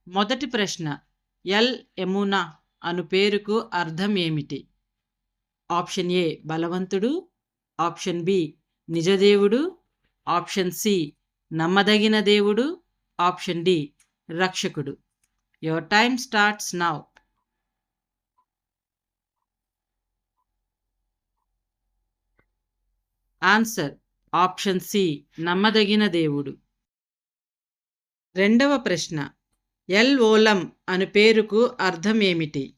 మొదటి ప్రశ్న, ఎల్ యమునా అను పేరుకు అర్థం ఏమిటి? ఆప్షన్ ఏ బలవంతుడు, ఆప్షన్ బి నిజదేవుడు, ఆప్షన్ సి నమ్మదగిన దేవుడు, ఆప్షన్ డి రక్షకుడు. Your time starts now. Answer option C నమ్మదగిన దేవుడు. రెండవ ప్రశ్న, ఎల్ ఓలం అను పేరుకు అర్థం ఏమిటి?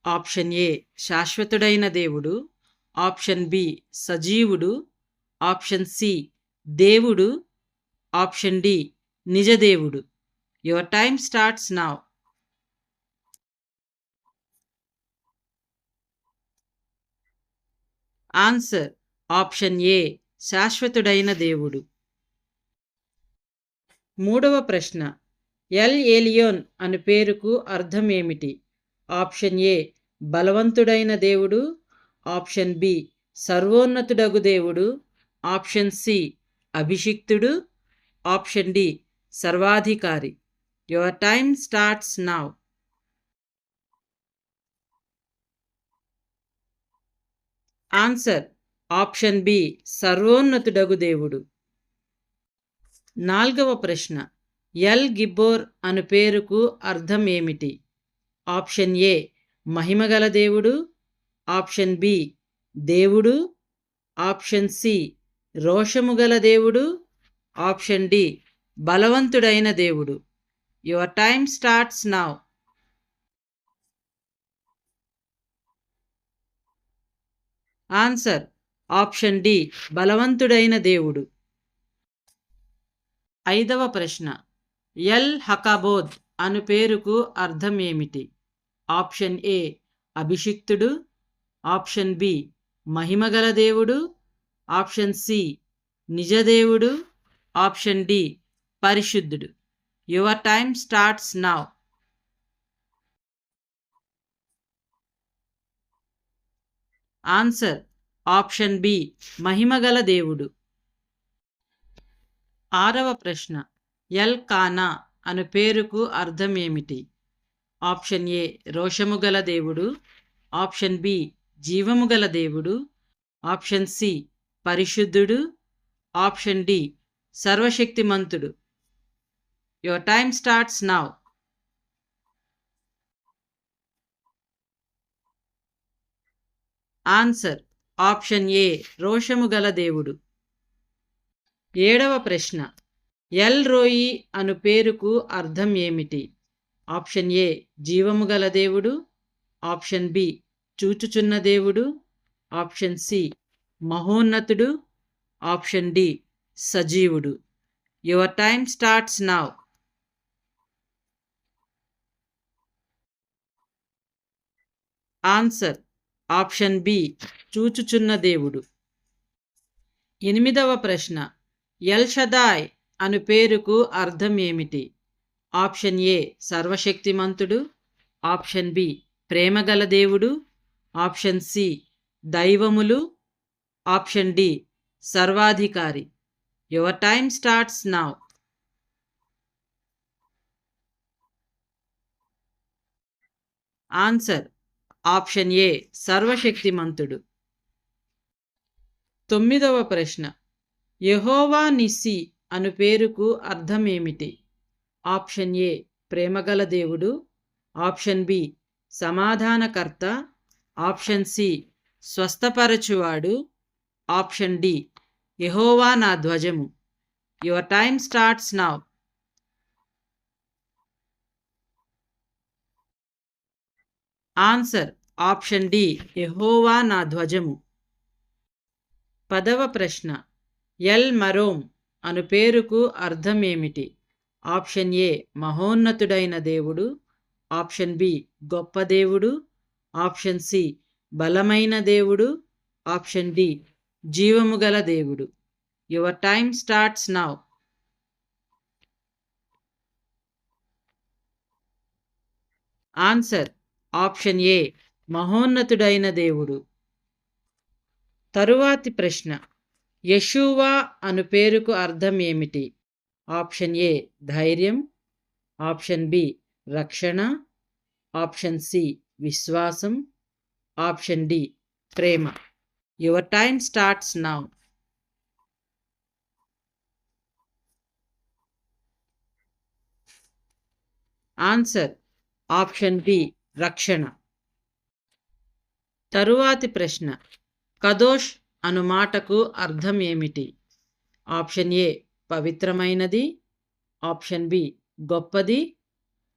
ఆప్షన్ ఏ శాశ్వతుడైన దేవుడు, ఆప్షన్ బి సజీవుడు, ఆప్షన్ సి దేవుడు, ఆప్షన్ డి నిజదేవుడు. Your time starts now. Answer option A శాశ్వతుడైన దేవుడు. మూడవ ప్రశ్న, ఎల్ ఏలియోన్ అను పేరుకు అర్థం ఏమిటి? ఆప్షన్ ఏ బలవంతుడైన దేవుడు, ఆప్షన్ బి సర్వోన్నతుడగు దేవుడు, ఆప్షన్ సి అభిషిక్తుడు, ఆప్షన్ డి సర్వాధికారి. Your time starts now. Answer option B సర్వోన్నతుడగు దేవుడు. నాల్గవ ప్రశ్న, ఎల్ గిబ్బోర్ అను పేరుకు అర్థం ఏమిటి? ఆప్షన్ ఏ మహిమగల దేవుడు, ఆప్షన్ బి దేవుడు, ఆప్షన్ సి రోషముగల దేవుడు, ఆప్షన్ డి బలవంతుడైన దేవుడు. Your time starts now. Answer option D బలవంతుడైన దేవుడు. ఐదవ ప్రశ్న, ఎల్ హకాబోద్ అను పేరుకు అర్థం ఏమిటి? ఆప్షన్ ఏ అభిషిక్తుడు, ఆప్షన్ బి మహిమగల దేవుడు, ఆప్షన్ సి నిజదేవుడు, ఆప్షన్ డి పరిశుద్ధుడు. Your time starts now. Answer option B మహిమగల దేవుడు. ఆరవ ప్రశ్న, ఎల్ కానా అను పేరుకు అర్థం ఏమిటి? ఆప్షన్ ఏ రోషము గల దేవుడు, ఆప్షన్ బి జీవము గల దేవుడు, ఆప్షన్ సి పరిశుద్ధుడు, ఆప్షన్ డి సర్వశక్తిమంతుడు. Your time starts now. Answer option A రోషము గల దేవుడు. ఏడవ ప్రశ్న, ఎల్ రోయి అను పేరుకు అర్థం ఏమిటి? ఆప్షన్ ఏ జీవము గల దేవుడు, ఆప్షన్ బి చూచుచున్న దేవుడు, ఆప్షన్ సి మహోన్నతుడు, ఆప్షన్ డి సజీవుడు. Your time starts now. Answer option B చూచుచున్న దేవుడు. ఎనిమిదవ ప్రశ్న, ఎల్ షదాయ్ అను పేరుకు అర్థం ఏమిటి? ఆప్షన్ ఏ సర్వశక్తిమంతుడు, ఆప్షన్ బి ప్రేమగల దేవుడు, ఆప్షన్ సి దైవములు, ఆప్షన్ డి సర్వాధికారి. Your time starts now. Answer option ఏ సర్వశక్తిమంతుడు. తొమ్మిదవ ప్రశ్న, యెహోవా నిస్సి అను పేరుకు అర్థం ఏమిటి? ఆప్షన్ ఏ ప్రేమగల దేవుడు, ఆప్షన్ బి సమాధానకర్త, ఆప్షన్ సి స్వస్థపరచువాడు, ఆప్షన్ డి యెహోవా నా ధ్వజము. Your time starts now. Answer option D యెహోవా నా ధ్వజము. పదవ ప్రశ్న, ఎల్ మరోమ్ అను పేరుకు అర్థం ఏమిటి? ఆప్షన్ ఏ మహోన్నతుడైన దేవుడు, ఆప్షన్ బి గొప్ప దేవుడు, ఆప్షన్ సి బలమైన దేవుడు, ఆప్షన్ డి జీవము గల దేవుడు. Your time starts now. Answer option A మహోన్నతుడైన దేవుడు. తరువాతి ప్రశ్న, యెషూవా అను పేరుకు అర్థం ఏమిటి? ఆప్షన్ ఏ ధైర్యం, ఆప్షన్ బి రక్షణ, ఆప్షన్ సి విశ్వాసం, ఆప్షన్ డి ప్రేమ. Your time starts now. Answer option B రక్షణ. తరువాతి ప్రశ్న, కదోష్ అను మాటకు అర్థం ఏమిటి? ఆప్షన్ ఏ పవిత్రమైనది, ఆప్షన్ బి గొప్పది,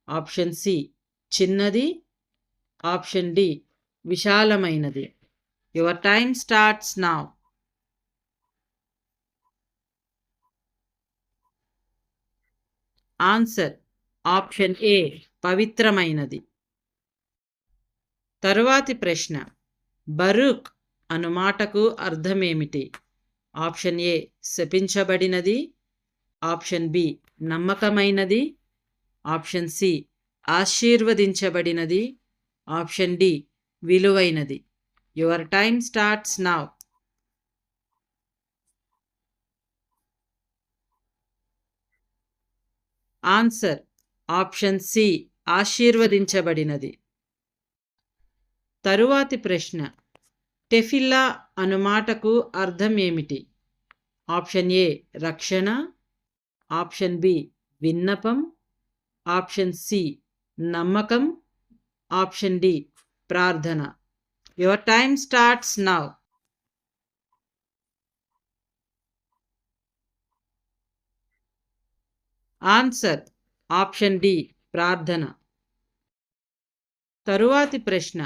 ఆప్షన్ సి చిన్నది, ఆప్షన్ డి విశాలమైనది. Your time starts now. Answer option A పవిత్రమైనది. తరువాతి ప్రశ్న, బరూక్ అను మాటకు అర్థమేమిటి? ఆప్షన్ ఏ శపించబడినది, ఆప్షన్ బి నమ్మకమైనది, ఆప్షన్ సి ఆశీర్వదించబడినది, ఆప్షన్ డి విలువైనది. Your time starts now. Answer option C ఆశీర్వదించబడినది. తరువాతి ప్రశ్న, టెఫిల్లా అను మాటకు అర్థం ఏమిటి? ఆప్షన్ ఏ రక్షణ, ఆప్షన్ బి విన్నపం, ఆప్షన్ సి నమ్మకం, ఆప్షన్ డి ప్రార్థన. Your time starts now. Answer option D ప్రార్థన. తరువాతి ప్రశ్న,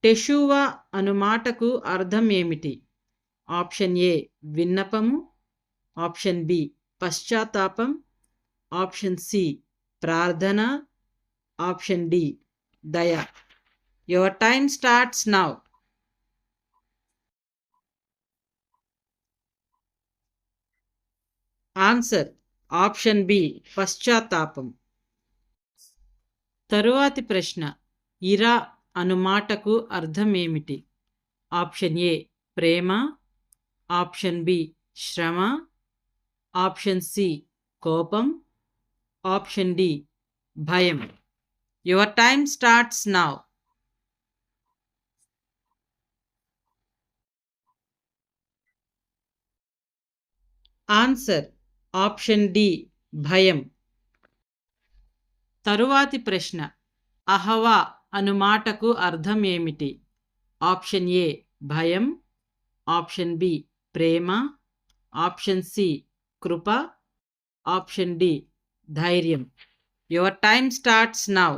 టెషూవా అను మాటకు అర్థం ఏమిటి? ఆప్షన్ ఏ విన్నపము, ఆప్షన్ బి పశ్చాత్తాపం, ఆప్షన్ సి ప్రార్థన, ఆప్షన్ డి దయ. Your time starts now. Answer option B పశ్చాత్తాపం. తరువాతి ప్రశ్న, ఇరా అను మాటకు అర్థం ఏమిటి? ఆప్షన్ ఏ ప్రేమ, ఆప్షన్ బి శ్రమ, ఆప్షన్ సి కోపం, ఆప్షన్ డి భయం. Your time starts now. Answer option D భయం. తరువాతి ప్రశ్న, అహవా అను మాటకు అర్థం ఏమిటి? ఆప్షన్ ఏ భయం, ఆప్షన్ బి ప్రేమ, ఆప్షన్ సి కృప, ఆప్షన్ డి ధైర్యం. Your time starts now.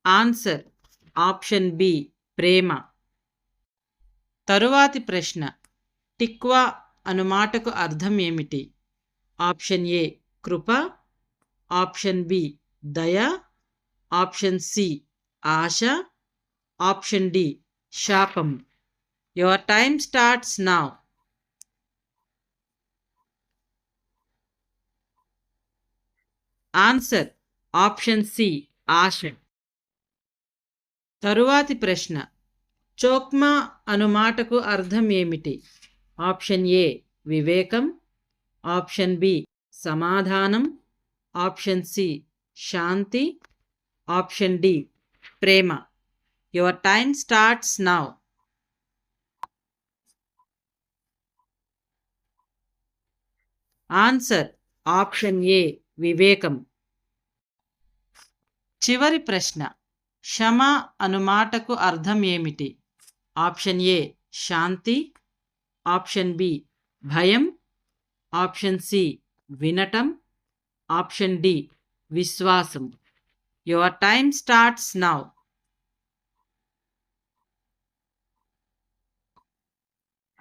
Answer option B ప్రేమ. తరువాతి ప్రశ్న, టిక్వా అను మాటకు అర్థం ఏమిటి? ఆప్షన్ ఏ కృప, ఆప్షన్ బి దయ, ఆప్షన్ సి ఆశ, ఆప్షన్ డి శాపం. Your time starts now. Answer option C ఆశ. తరువాతి ప్రశ్న, చోక్మా అను మాటకు అర్థం ఏమిటి? ఆప్షన్ ఏ వివేకం, ఆప్షన్ బి సమాధానం, ఆప్షన్ సి శాంతి, ఆప్షన్ డి ప్రేమ. Your time starts now. Answer option A వివేకం. చివరి ప్రశ్న, క్షమ అను మాటకు అర్థం ఏమిటి? ఆప్షన్ ఏ శాంతి, ఆప్షన్ బి భయం, ఆప్షన్ సి వినటం, ఆప్షన్ డి విశ్వాసం. Your time starts now.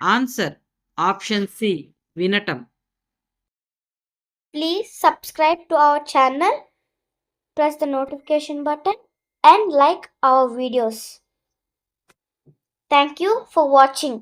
Answer option C వినటం. Please subscribe to our channel, press the notification button and like our videos. Thank you for watching.